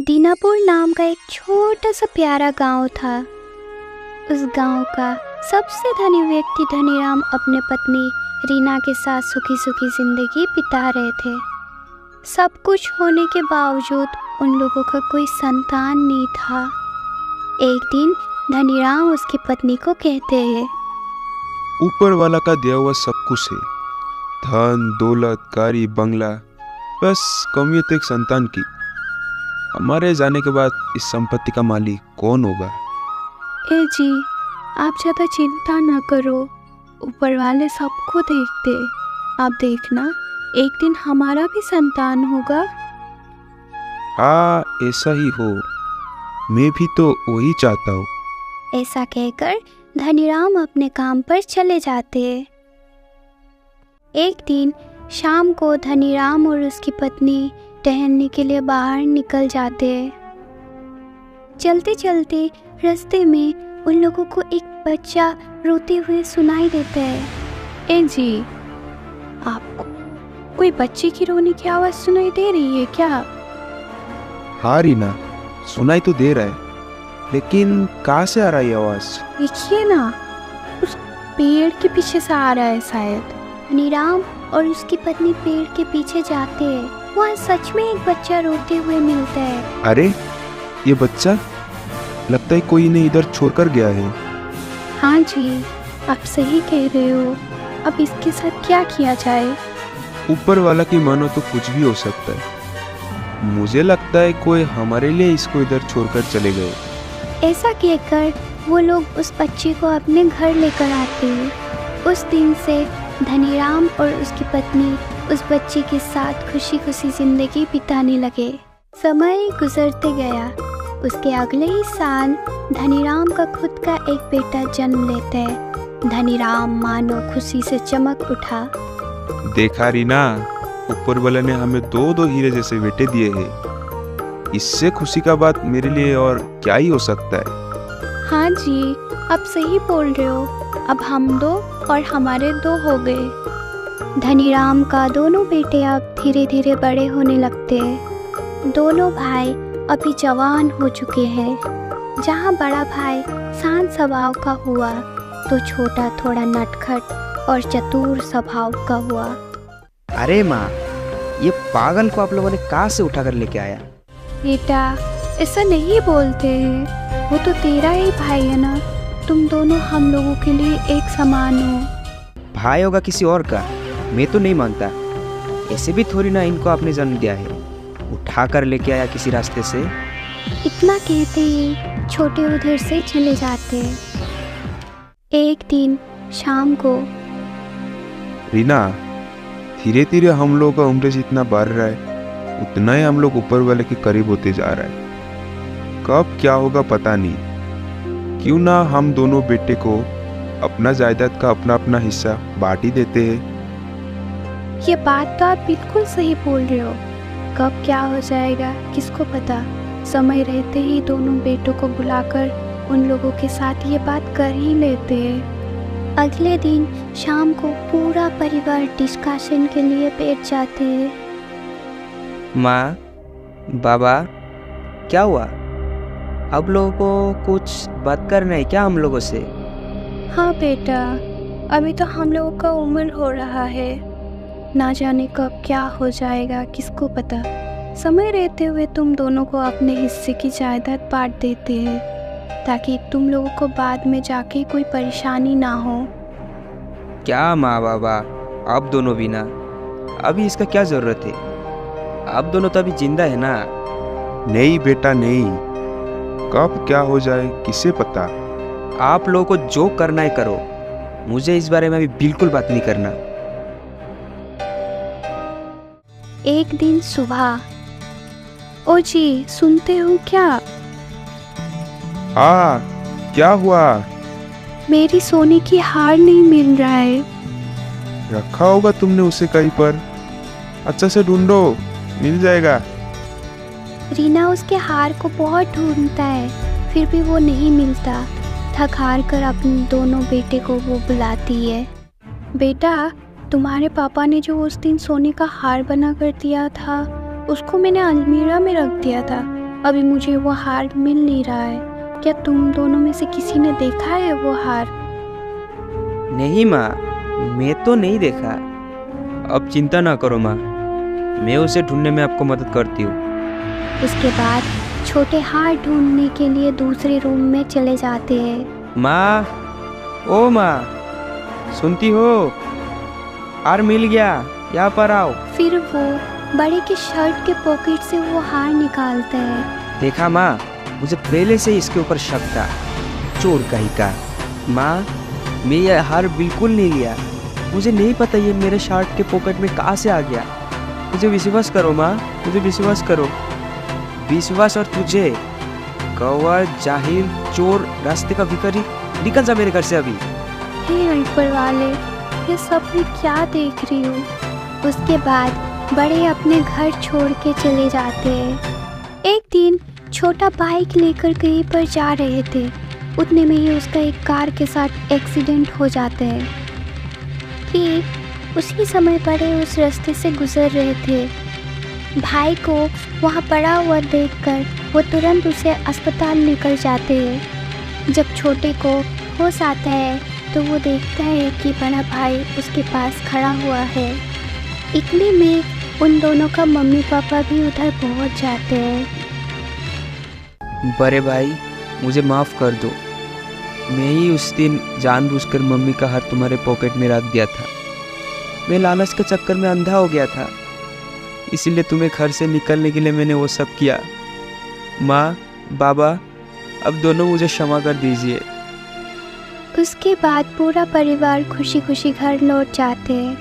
दीनापुर नाम का एक छोटा सा प्यारा गांव था। उस गांव का सबसे धनी व्यक्ति धनीराम अपने पत्नी रीना के साथ सुखी सुखी जिंदगी बिता रहे थे। सब कुछ होने के बावजूद उन लोगों का कोई संतान नहीं था। एक दिन धनीराम उसकी पत्नी को कहते हैं, ऊपर वाला का दिया हुआ सब कुछ है, धन दौलत गाड़ी बंगला, बस कमी है तो एक संतान की। हमारे जाने के बाद इस संपत्ति का मालिक कौन होगा? ए जी, आप ज़्यादा चिंता न करो, ऊपर वाले सबको देखते। आप देखना, एक दिन हमारा भी संतान होगा। हाँ, ऐसा ही हो, मैं भी तो वही चाहता हूँ। ऐसा कहकर धनीराम अपने काम पर चले जाते। एक दिन शाम को धनीराम और उसकी पत्नी टहलने के लिए बाहर निकल जाते। चलते चलते रास्ते में उन लोगों को एक बच्चा रोते हुए सुनाई देता है। ए जी, आपको कोई बच्चे की रोने की आवाज़ सुनाई दे रही है क्या? हाँ रीना, सुनाई तो दे रहा है, लेकिन कहाँ से आ रहा है आवाज़? देखिए ना, उस पेड़ के पीछे से आ रहा है शायद। धनीराम और उसकी पत्नी पेड़ के पीछे जाते हैं। वहाँ सच में एक बच्चा रोते हुए मिलता है। अरे, ये बच्चा लगता है कोई ने इधर छोड़कर गया है। हाँ जी, आप सही कह रहे हो। अब इसके साथ क्या किया जाए? ऊपर वाला की मानो तो कुछ भी हो सकता है। मुझे लगता है कोई हमारे लिए इसको इधर छोड़कर चले गए। ऐसा कहकर वो लोग उस बच्चे को अपने घर लेकर आते हैं। उस दिन से धनीराम और उसकी पत्नी उस बच्चे के साथ खुशी खुशी जिंदगी बिताने लगे। समय गुजरते गया। उसके अगले ही साल धनीराम का खुद का एक बेटा जन्म लेता है। धनीराम मानो खुशी से चमक उठा। देखा रीना, ऊपर वाले ने हमें दो दो हीरे जैसे बेटे दिए हैं। इससे खुशी का बात मेरे लिए और क्या ही हो सकता है? हाँ जी, आप सही बोल रहे हो। अब हम दो और हमारे दो हो गए। धनीराम का दोनों बेटे अब धीरे धीरे बड़े होने लगते हैं। दोनों भाई अभी जवान हो चुके हैं। जहाँ बड़ा भाई शांत स्वभाव का हुआ, तो छोटा थोड़ा नटखट और चतुर स्वभाव का हुआ। अरे माँ, ये पागल को आप लोगों ने कहाँ से उठा कर लेके आया? बेटा, ऐसा नहीं बोलते हैं, वो तो तेरा ही भाई है ना। तुम दोनों हम लोगों के लिए एक समान हो। भाई होगा किसी और का, मैं तो नहीं मानता। ऐसे भी थोड़ी ना इनको आपने जन्म दिया है, उठा कर लेके आया किसी रास्ते से। इतना कहते ही छोटे उधर से चले जाते। एक दिन शाम को, रीना, धीरे धीरे हम लोग का उम्र जितना बढ़ रहा है, उतना ही हम लोग ऊपर वाले के करीब होते जा रहा है। कब क्या होगा पता नहीं। क्यों ना हम दोनों बेटे को अपना जायदाद का अपना अपना हिस्सा बांट ही देते हैं। ये बात तो आप बिल्कुल सही बोल रहे हो। कब क्या हो जाएगा किसको पता। समय रहते ही दोनों बेटों को बुलाकर उन लोगों के साथ ये बात कर ही लेते हैं। अगले दिन शाम को पूरा परिवार डिस्कशन के लिए बैठ जाते हैं। माँ, बाबा, क्या हुआ? आप लोगों को कुछ बात करना है क्या हम लोगों से? हाँ बेटा, अभी तो हम लोगों का उम्र हो रहा है। ना जाने कब क्या हो जाएगा किसको पता। समय रहते हुए तुम दोनों को अपने हिस्से की जायदाद बांट देते हैं, ताकि तुम लोगों को बाद में जाके कोई परेशानी ना हो। क्या माँ बाबा, आप दोनों भी ना, अभी इसका क्या ज़रूरत है? आप दोनों तो अभी जिंदा है ना। नहीं बेटा नहीं, कब क्या हो जाए किसे पता। आप लोगों को जो करना है करो, मुझे इस बारे में अभी बिल्कुल बात नहीं करना। एक दिन सुबह, ओ जी, सुनते हो क्या? हाँ, क्या हुआ? मेरी सोने की हार नहीं मिल रहा है। रखा होगा तुमने उसे कहीं पर, अच्छा से ढूंढो, मिल जाएगा। रीना उसके हार को बहुत ढूंढता है, फिर भी वो नहीं मिलता। थक हार कर अपने दोनों बेटे को वो बुलाती है। बेटा, तुम्हारे पापा ने जो उस दिन सोने का हार बना कर दिया था, उसको मैंने अलमीरा में रख दिया था। अभी मुझे वो हार मिल नहीं रहा है। क्या तुम दोनों में से किसी ने देखा है वो हार? नहीं माँ, मैं तो नहीं देखा। अब चिंता ना करो माँ, मैं उसे ढूंढने में आपको मदद करती हूँ। उसके बाद छोटे हार ढूंढने के लिए दूसरे रूम में चले जाते हैं। माँ, ओ माँ, सुनती हो? हार मिल गया, यहाँ पर आओ। फिर वो बड़े के शर्ट के पॉकेट से वो हार निकालते हैं। देखा माँ, मुझे पहले से इसके ऊपर शक था, चोर कहीं का। माँ, मैं ये हार बिल्कुल नहीं लिया। मुझे नहीं पता ये मेरे शर्ट के पॉकेट में कहाँ से आ गया। मुझे विश्वास करो माँ, मुझे विश्वास करो। विश्वास और तुझे, कौवा, जाहिल, चोर, रास्ते का भिखारी, निकल जा मेरे घर से अभी। हे ऊपर वाले, ये सब मैं क्या देख रही हूँ? उसके बाद बड़े अपने घर छोड़ के चले जाते हैं। एक दिन छोटा बाइक लेकर कहीं पर जा रहे थे, उतने में ही उसका एक कार के साथ एक्सीडेंट हो जाता है। ठीक उसी समय बड़े उस रास्ते से गुजर रहे थे। भाई को वहाँ पड़ा हुआ देखकर वो तुरंत उसे अस्पताल लेकर जाते हैं। जब छोटे को होश आता है तो वो देखता है कि बड़ा भाई उसके पास खड़ा हुआ है। इतने में उन दोनों का मम्मी पापा भी उधर पहुँच जाते हैं। बड़े भाई, मुझे माफ़ कर दो। मैं ही उस दिन जानबूझकर मम्मी का हाथ तुम्हारे पॉकेट में रख दिया था। मैं लालच के चक्कर में अंधा हो गया था, इसीलिए तुम्हें घर से निकलने के लिए मैंने वो सब किया। माँ, बाबा, अब दोनों मुझे क्षमा कर दीजिए। उसके बाद पूरा परिवार खुशी खुशी घर लौट जाते हैं।